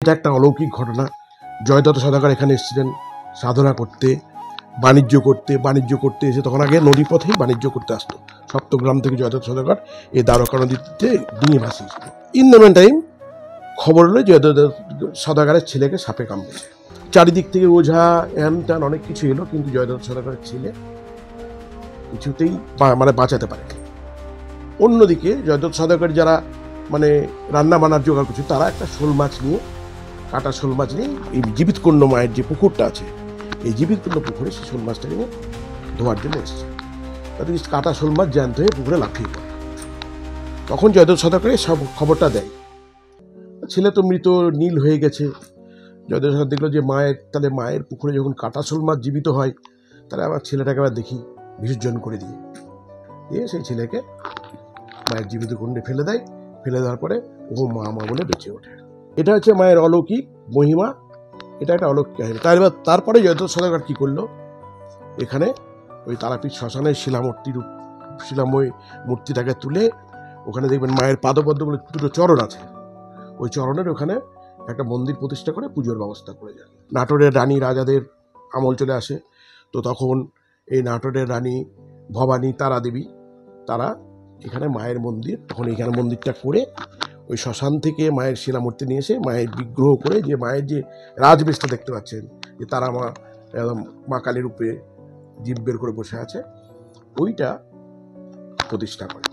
এটা একটা অলৌকিক ঘটনা। জয়দত্ত সওদাগর এখানে এসেছিলেন সাধনা করতে, বাণিজ্য করতে এসে তখন আগে নদীপথেই বাণিজ্য করতে আসতো। সপ্তগ্রাম থেকে জয়দত্ত সওদাগর এই দ্বারকা নদীতে ডিঙি ভাসিয়েছিল। ইন দ্য মেন টাইম খবর হলো জয়দত্ত সওদাগরের ছেলেকে সাপে কামড়েছে। চারিদিক থেকে ওঝা হ্যান ত্যান অনেক কিছু এলো, কিন্তু জয়দত্ত সওদাগরের ছেলে কিছুতেই বাঁচাতে পারে। অন্যদিকে জয়দত্ত সওদাগর যারা রান্না বান্নার জোগাড় করছে, তারা একটা শোল মাছ নিয়ে, কাটা শোল মাছ নিয়ে এই জীবিতকুণ্ড মায়ের যে পুকুরটা আছে, এই জীবিতকুণ্ড পুকুরে সেই শোল মাছটা নিয়ে ধোয়ার জন্য এসছে। তাদের কাটা শোল মাছ জ্যান্ত হয়ে পুকুরে লাফিয়ে পড়ে। তখন জয়দত্ত সওদাগর সব খবরটা দেয়। ছেলে তো মৃত, নীল হয়ে গেছে। জয়দত্ত সওদাগর দেখলো যে মায়ের পুকুরে যখন কাটা শোল মাছ জীবিত হয়, তাহলে আমার ছেলেটাকে আবার দেখি বিসর্জন করে দিয়ে সেই ছেলেকে মায়ের জীবিত কুণ্ডে ফেলে দেয়। ফেলে দেওয়ার পরে ও মা বলে বেঁচে ওঠে। এটা হচ্ছে মায়ের অলৌকিক মহিমা। এটা একটা অলৌকিক কাহিনী। তারপরে জয়দত্ত সওদাগর কি করলো, এখানে ওই তারাপীঠ শ্মশানের শিলাময় মূর্তিটাকে তুলে ওখানে দেখবেন মায়ের পাদপদ্ম বলে দুটো চরণ আছে, ওই চরণের ওখানে একটা মন্দির প্রতিষ্ঠা করে পুজোর ব্যবস্থা করে যায়। নাটোরের রানী রাজাদের আমল চলে আসে, তো তখন এই নাটোরের রানী ভবানী তারা দেবী, তারা এখানে মায়ের মন্দির, তখন এখানে মন্দিরটা করে ওই শ্মশান থেকে মায়ের শিলামূর্তি নিয়ে এসে মায়ের বিগ্রহ করে, যে মায়ের যে রাজবেশটা দেখতে পাচ্ছেন, যে তারা একদম মা কালীর রূপে জীব বের করে বসে আছে, ওইটা প্রতিষ্ঠা করে।